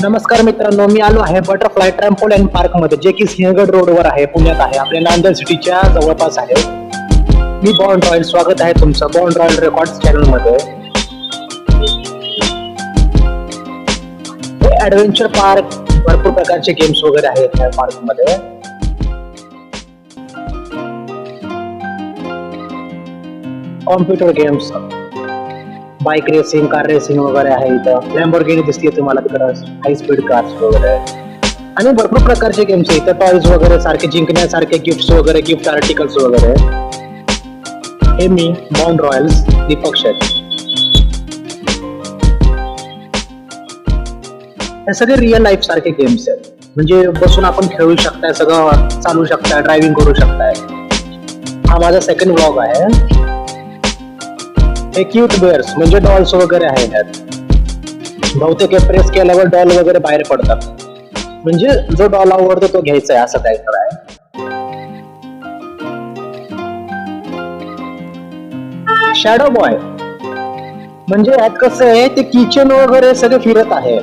नमस्कार मित्रांनो, मी आलो आहे बटरफ्लाय ट्रॅम्पोलाईन पार्क मध्ये, जे की सिंहगड रोडवर आहे, पुण्यात आहे, आपल्या नांदेड सिटीच्या जवळपास आहे. मी बॉन्ड रॉयल, स्वागत आहे तुमचं बॉन्ड रॉयल रेकॉर्ड्स चॅनल मध्ये. हे ऍडव्हेंचर पार्क, भरपूर प्रकारचे गेम्स वगैरे आहेत या पार्क मध्ये. Computer games, bike racing, car racing वगैरे आहे. इथं लॅम्बोर्गिनी दिसते तुम्हाला, तिकडं हाय स्पीड कार्स वगैरे आणि भरपूर प्रकारचे गेम्स आहेत. इथं टॉयज वगैरे सारखे जिंकण्यासारखे गिफ्ट्स वगैरे, गिफ्ट आर्टिकल्स वगैरे. हे मी बॉन्ड रॉयल्स दीपक शेठ. हे सगळे रिअल लाईफ सारखे गेम्स आहेत, म्हणजे बसून आपण खेळू शकताय, सगळं चालू शकताय, ड्रायव्हिंग करू शकताय. हा माझा सेकंड व्लॉग आहे. हे क्यूट बेअर्स म्हणजे डॉल्स वगैरे आहेत. बहुतेक प्रेस केल्यावर डॉल वगैरे बाहेर पडतात, म्हणजे जो डॉल आवडतो तो घ्यायचा आहे, असं काय तर आहे. शॅडो बॉय म्हणजे यात कसं आहे, ते किचन वगैरे सगळे फिरत आहे.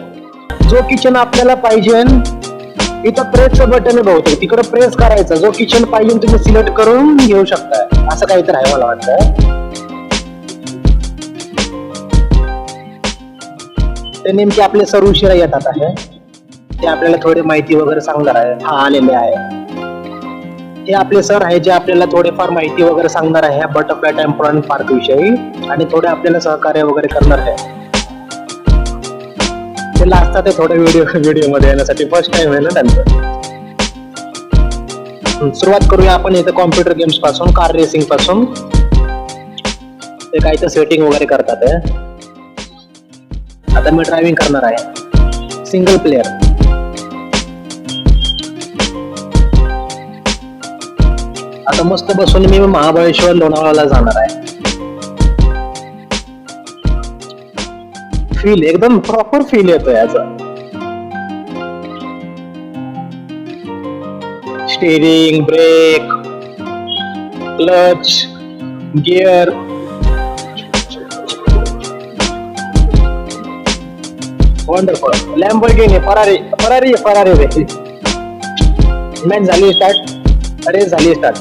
जो किचन आपल्याला पाहिजे इथं प्रेसचं बटन आहे, बहुतेक तिकडे प्रेस करायचं. जो किचन पाहिजे तुम्ही सिलेक्ट करून घेऊ शकता, असं काहीतरी आहे मला वाटतं. ते नेमके आपले सर उशिरा येतात आहे, ते आपल्याला थोडी माहिती वगैरे सांगणार आहे. हा आलेले आहे, हे आपले सर आहे, जे आपल्याला थोडेफार माहिती वगैरे सांगणार आहे बटरफ्लाय ट्रॅम्पोलाईन पार्क विषयी, आणि थोडे आपल्याला सहकार्य वगैरे करणार आहे. ते लाजतात ते थोडे व्हिडिओ मध्ये येण्यासाठी, फर्स्ट टाइम आहे ना त्यांचं. सुरुवात करूया आपण इथं कॉम्प्युटर गेम्स पासून, कार रेसिंग पासून. ते काय तर सेटिंग वगैरे करतात आहे. आता मी ड्रायव्हिंग करणार आहे, सिंगल प्लेअर. आता मस्त बसून मी महाबळेश्वर, लोणावळ्याला जाणार आहे. फील एकदम प्रॉपर फील येतो याचा. Steering, brake, clutch, gear. Wonderful. Lamborghini, Ferrari रे. मॅच झाली स्टार्ट, रेस झाली स्टार्ट.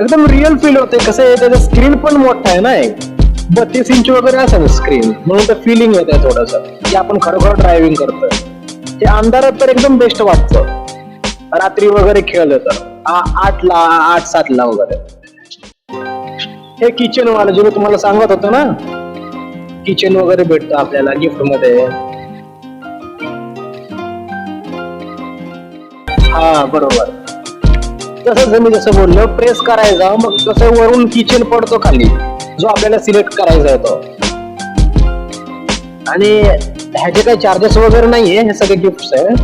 एकदम रिअल फील होते. कसं आहे, त्याचं स्क्रीन पण मोठा आहे ना, 32 इंच वगैरे असेल स्क्रीन, म्हणून तर फिलिंग येत आहे थोडस की आपण खरोखर ड्रायव्हिंग करतोय. ते अंधारात तर एकदम बेस्ट वाटतं, रात्री वगैरे खेळलं तर 8ला 8-7ला वगैरे. हे किचन वाला जे मी तुम्हाला सांगत होतो ना, किचन वगैरे भेटतं आपल्याला गिफ्ट मध्ये. हा बरोबर, तसंच मी जसं बोललो, प्रेस करायचा, मग कसं वरून किचन पडतो खाली, जो आपल्याला सिलेक्ट करायचा आहे तो. आणि ह्याचे काही चार्जेस वगैरे नाहीये, हे सगळे गिफ्ट्स आहे,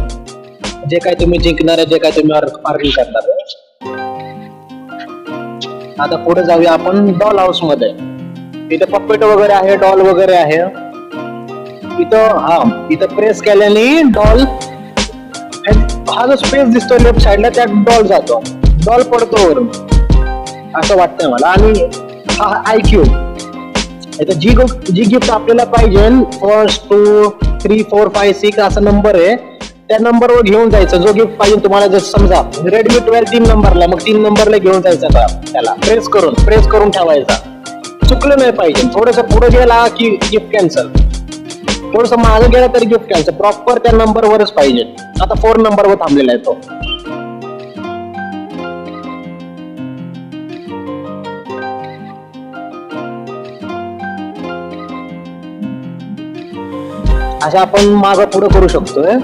जे काय तुम्ही जिंकणार आहे, जे काय तुम्ही अर्निंग करणार आहे. आता पुढे जाऊया आपण डॉल हाऊस मध्ये. इथं पपेट वगैरे आहे, डॉल वगैरे आहे. इथं प्रेस केल्याने डॉल, हा जो स्पेस दिसतोय लेफ्ट साइडला, त्यात डॉल जातो, डॉल पडतो वरून, असं वाटतंय मला. आणि हा IQ, जी गिफ्ट आपल्याला पाहिजे, 1, 2, 3, 4, 5, 6 असा नंबर आहे, त्या नंबरवर घेऊन जायचं. जो गिफ्ट पाहिजे तुम्हाला, जर समजा Redmi 12 3 नंबरला, मग 3 नंबरला घेऊन जायचं. त्याला प्रेस करून ठेवायचा. चुकलं नाही पाहिजे. थोडस पुढे गेला की गिफ्ट कॅन्सल, थोडस मागे गेला तरी गिफ्ट कॅन्सल. प्रॉपर त्या नंबरवरच पाहिजे. आता 4 नंबरवर थांबलेला आहे तो. असं आपण मागं पुढे करू शकतोय.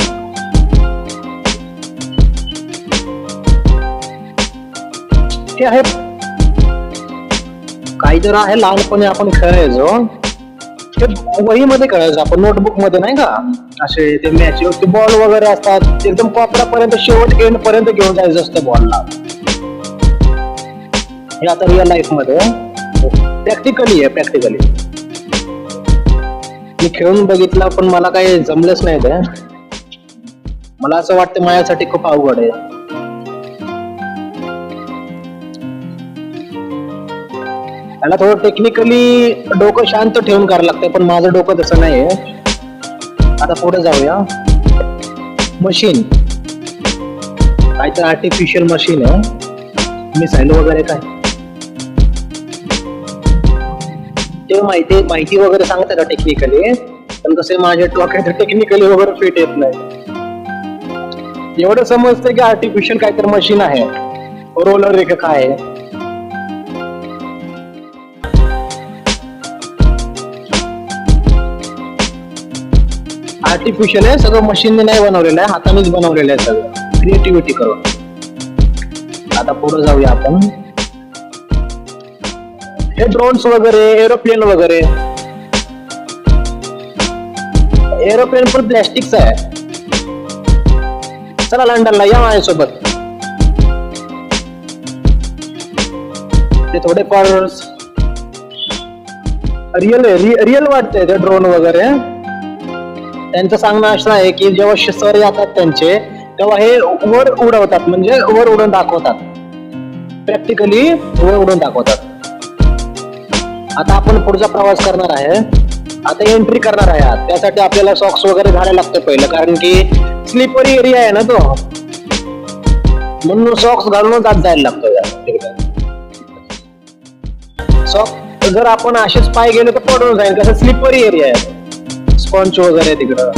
हे आहे काही जर आहे, लहानपणी आपण खेळायचो, ते वहीमध्ये खेळायचो आपण, नोटबुक मध्ये नाही का. असे ते मॅच, बॉल वगैरे असतात, एकदम कोपऱ्यापर्यंत, शेवट एंड पर्यंत घेऊन जायचं असतं बॉलला. हे आता रिअल लाईफ मध्ये प्रॅक्टिकली मी खेळून बघितलं, पण मला काही जमलंच नाही ते. मला असं वाटतं माझ्यासाठी खूप अवघड आहे. याला थोडं टेक्निकली डोकं शांत ठेवून करायला लागतंय, पण माझं डोकं तसं नाहीये. आता पुढे जाऊया. मशीन काय तर आर्टिफिशियल मशीन आहे, मिसाईल वगैरे काय ते माहिती वगैरे सांगते का टेक्निकली, पण तसे माझ्या डोक्यात टेक्निकली वगैरे फिट येत नाही. एवढं समजतं की आर्टिफिशियल काय तर मशीन आहे, रोलर रे काय आहे. आर्टिफिशियल आहे सगळं, मशीनने नाही बनवलेलं आहे, हातानेच बनवलेलं आहे सगळं, क्रिएटिव्हिटी करून. आता पुढे जाऊया आपण. हे ड्रोन्स वगैरे, एरोप्लेन वगैरे. एरोप्लेन पण प्लॅस्टिकचा आहे. चला लंडनला या माझ्यासोबत. ते थोडेफार रिअल वाटतंय ते ड्रोन वगैरे. त्यांचं सांगणं असं आहे की जेव्हा सर येतात त्यांचे, तेव्हा हे वर उडवतात, म्हणजे वर उडून दाखवतात, प्रॅक्टिकली वर उडून दाखवतात. आता आपण पुढचा प्रवास करणार आहे. आता एंट्री करणार आहे. त्यासाठी आपल्याला सॉक्स वगैरे घालायला लागतं पहिलं, कारण की स्लिपरी एरिया आहे ना तो, म्हणून सॉक्स घालूनच आत जायला लागतं. सॉक्स जर आपण असेच पाय गेलो तर पडून जाईल, कसं स्लिपरी एरिया आहे, स्पॉन्ज वगैरे तिकडं,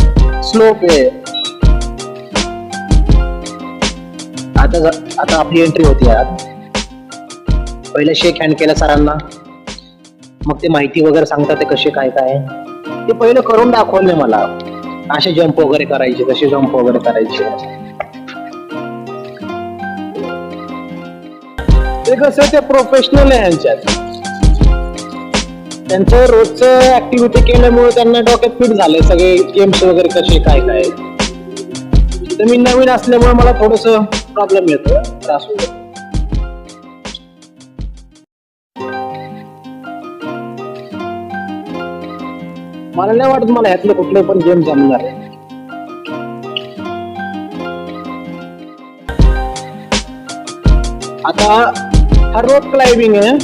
स्लोप आहे. आता आपली एंट्री होती यार. पहिले शेक हँड केला सरांना, मग ते माहिती वगैरे सांगतात ते कसे काय काय, ते पहिलं करून दाखवले मला. असे जंप वगैरे करायचे, कसे जंप वगैरे करायचे. ते कसं ते प्रोफेशनल आहे ह्यांच्यात, त्यांचं रोजचं ऍक्टिव्हिटी केल्यामुळे त्यांना डोक्यात फिट झालंय सगळे गेम्स वगैरे कसे काय काय. तर मी नवीन असल्यामुळे मला थोडस प्रॉब्लेम येतो, त्रास होतो. मला नाही वाटत मला ह्यातले कुठले पण गेम जमणार आहे. आता हा रोप क्लाइम्बिंग आहे,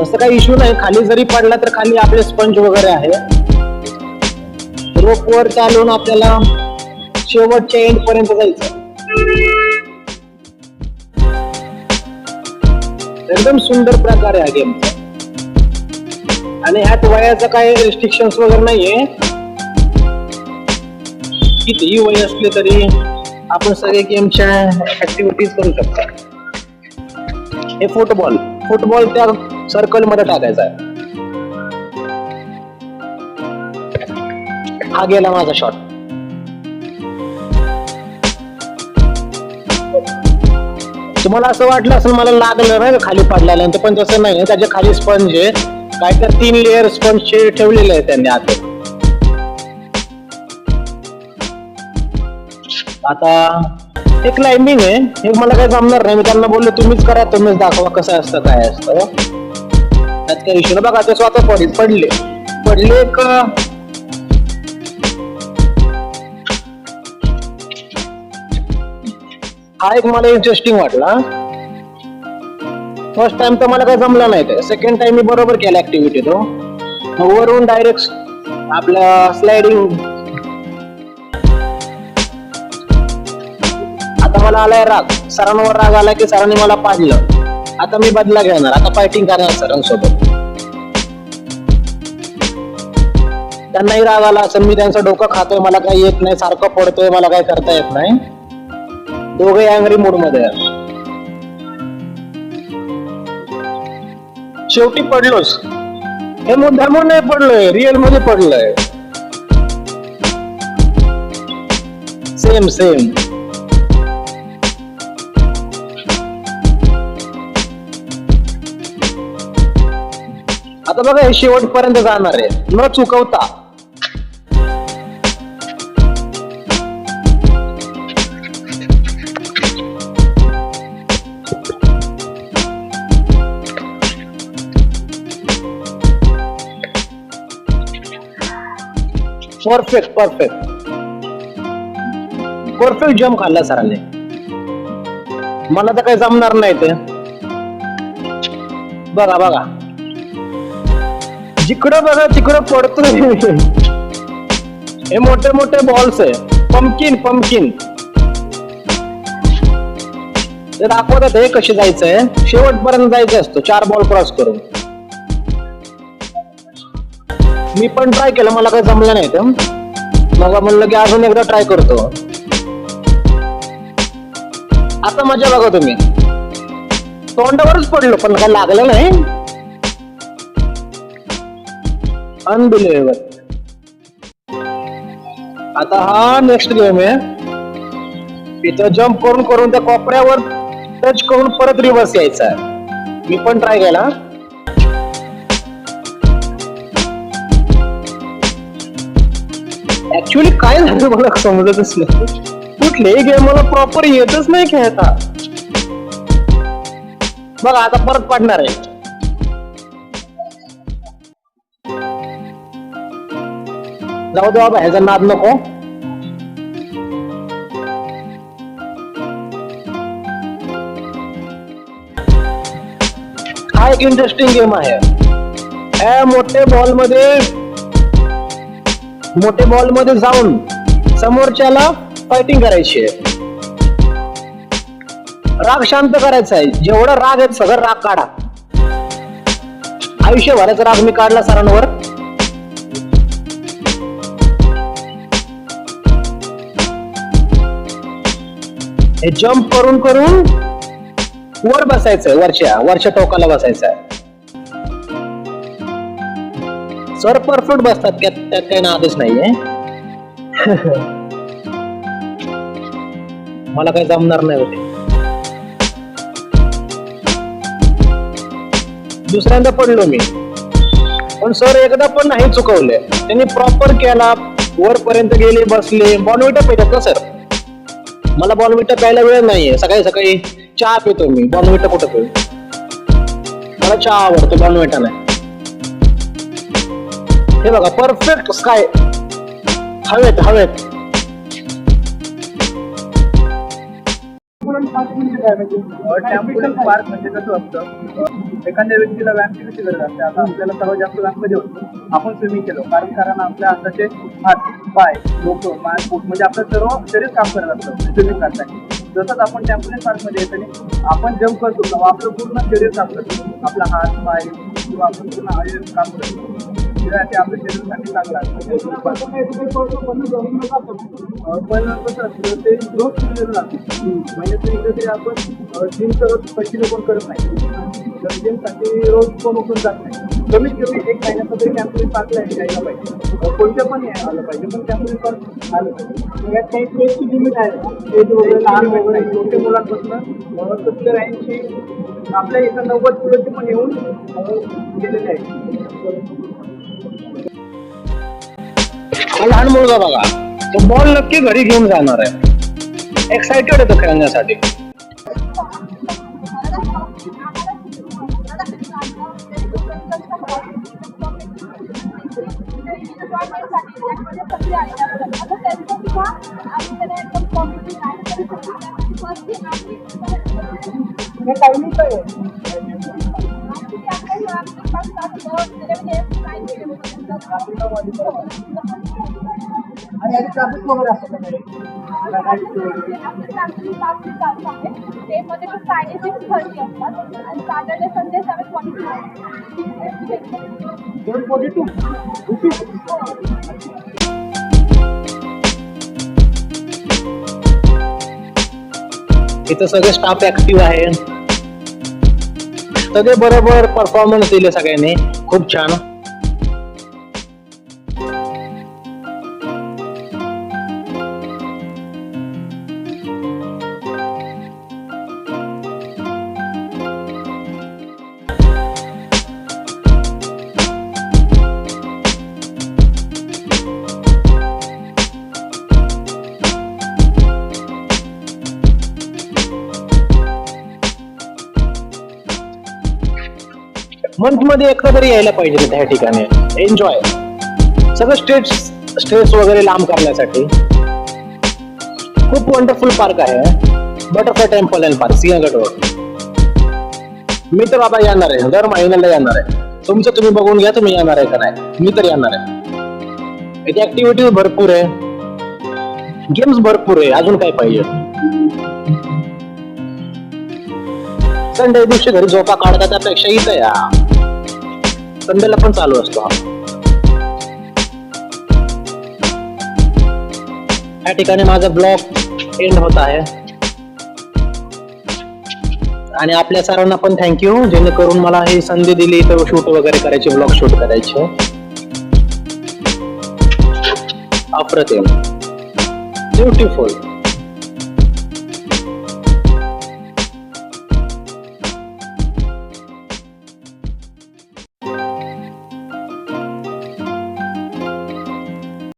तसं काही इश्यू नाही. खाली जरी पडला तर खाली आपले स्पंज वगैरे आहे. रोप वर चालून आपल्याला शेवटच्या एंड पर्यंत जायचं. एकदम सुंदर प्रकार आहे हा गेमचा. आणि ह्यात वयाचं काही रिस्ट्रिक्शन्स वगैरे नाहीये. कितीही वय असले तरी आपण सगळे गेमच्या ऍक्टिव्हिटीज करू शकतो. हे फुटबॉल त्या सर्कल मध्ये टाकायचा आहे. हा गेला माझा शॉट. तुम्हाला असं वाटलं असेल मला लागलं नाही खाली पडल्यानंतर, पण तसं नाही. त्याच्या खाली स्पंज आहे, काय तर 3 लेअर स्पंजचे ठेवलेले आहे त्यांनी आत. आता हे क्लाइम्बिंग आहे, हे मला काही जमणार नाही. मी त्यांना बोललो तुम्हीच करा, तुम्हीच दाखवा कसं असतं काय असतं. त्यात काही इश्यू नाही. बघा ते स्वतः पडले का. हा एक मला इंटरेस्टिंग वाटला. फर्स्ट टाइम तर मला काही जमला नाही, ते सेकंड टाइम मी बरोबर केला ऍक्टिव्हिटी. तो वरून डायरेक्ट आपल्या स्लायडिंग. आता मला आलाय राग, सरांवर राग आला की सरांनी मला पाडलं. आता मी बदला घेणार, आता फायटिंग करणार सरांसोबत. त्यांनाही राग आला असं, मी त्यांचं डोकं खातोय, मला काही येत नाही, सारखं पडतोय, मला काही करता येत नाही. दोघे अँग्री मूड मध्ये. शेवटी पडलोच. हे मुद्दामून नाही पडलोय, रिअल मध्ये पडलोय. सेम. आता बघा हे शेवटपर्यंत जाणार आहे न चुकवता. परफेक्ट जम्प खाल्ला सरांनी. मला तर काही जमणार नाही ते. बघा जिकडं बघा तिकडं पडतोय. हे मोठे मोठे बॉल्स आहे, पंपकिन पंपकिन. ते दाखवतात हे कसे जायचंय, शेवटपर्यंत जायचं असतो 4 बॉल क्रॉस करून. मी पण ट्राय केलं, मला काही जमलं नाही. तर मग म्हणलं की अजून एकदा ट्राय करतो. आता मजा बघा तुम्ही, तोंडावरच पडलो पण काय लागलं नाही. अनबिलिव्हेबल. आता हा नेक्स्ट गेम आहे. इथं जम्प करून करून त्या कोपऱ्यावर टच करून परत रिव्हर्स यायचा आहे. मी पण ट्राय केला. ऍक्च्युली काय झालं मला समजतच नाही. कुठलेही गेम मला प्रॉपर येतच नाही खेळता. बघा आता परत पडणार आहे. जाऊ दे बाबा, ह्याचा नाद नको. हा एक इंटरेस्टिंग गेम आहे. ह्या मोठे बॉल मध्ये जाऊन समोरच्याला फायटिंग करायची आहे. राग शांत करायचा आहे. जेवढा राग आहे सगळं राग काढा. आयुष्यभराचा राग मी काढला सरांवर. हे जम्प करून करून वर बसायचंय, वरच्या टोकाला बसायचंय. सर परफेक्ट बसतात, त्यात काही नादच नाहीये. मला काही जमणार नाही होते. दुसऱ्यांदा पडलो मी, पण सर एकदा पण नाही चुकवले. त्यांनी प्रॉपर केला, वरपर्यंत गेले, बसले. बॉर्नव्हिटा पितात ना सर? मला बॉर्नव्हिटा प्यायला वेळ नाहीये. सकाळी सकाळी चहा पितो मी, बॉर्नव्हिटा कुठं पिऊ? मला चहा आवडतो, बॉर्नव्हिटा नाही. हे बघा परफेक्ट स्काय, हवेत. टेम्पल पार्क म्हणजे कसं असतं, एखाद्या व्यक्तीला व्यायामची कशी गरज असते. आता आपल्याला सर्वात जास्त व्यायाम कधी होतो? आपण स्विमिंग केलो, कारण आपल्या हाताचे हात, पाय, डोकं, मान, पोट म्हणजे आपलं सर्व शरीर काम करत असतं स्विमिंग करताना. जसंच आपण टेम्पल पार्क मध्ये येताना आपण जम्प करतो तेव्हा आपलं पूर्ण शरीर काम करतो. आपला हात, पाय किंवा आपण पूर्ण शरीर काम करतो. ते आपल्या शरीरासाठी चांगलं असतं. पण कसं असतं, ते रोज केलेलं लागतं. म्हणजे इकडे आपण जिम करत पैसे पण करत नाही. तर जिमसाठी रोज कोण उठून जात नाही. कमीत कमी 1 महिन्याचा तरी टॅम्पोलिन पार्कला यायला पाहिजे. कोणत्या पण आलं पाहिजे, पण टॅम्पोलिन पार्क आलं पाहिजे. यात काही स्पेसची लिमिट आहे. एज वगैरे लहान वगैरे छोटे मुलांपासून 70-80 आपल्या इथं 90 किलोचे पण येऊन गेलेले आहे. लहान मुलगा बघा, तो बॉल नक्की घरी घेऊन जाणार आहे. एक्साइटेड आहे तो खेळण्यासाठी. आणि ट्रॅफिक वगैरे असतं सॅटर्डे संडे 742 इथं सगळे स्टाफ ऍक्टिव्ह आहे. सगळे बरोबर परफॉर्मन्स दिले सगळ्यांनी, खूप छान. मंथ मध्ये एकदा तरी यायला पाहिजे त्या ठिकाणी. एन्जॉय सगळं स्ट्रेस वगैरे लांब करण्यासाठी. खूप वंडरफुल पार्क आहे butterfly temple and park, Sinhagad road. मी तर बाबा येणार आहे, दर महिन्याला येणार आहे. तुमचं तुम्ही बघून घ्या, तुम्ही येणार आहे का नाही. मी तर येणार आहे. इथे ऍक्टिव्हिटीज भरपूर आहे, गेम्स भरपूर आहे, अजून काय पाहिजे. संडे दिवशी घरी झोपा काढता त्यापेक्षा इथं या, संडेला पण चालू असतो. या ठिकाणी माझा ब्लॉग एंड होत आहे आणि आपल्या सर्वांना पण थँक्यू, जेणेकरून मला ही संधी दिली तर शूट वगैरे करायचे, ब्लॉग शूट करायचे. अप्रतिम, ब्युटिफुल.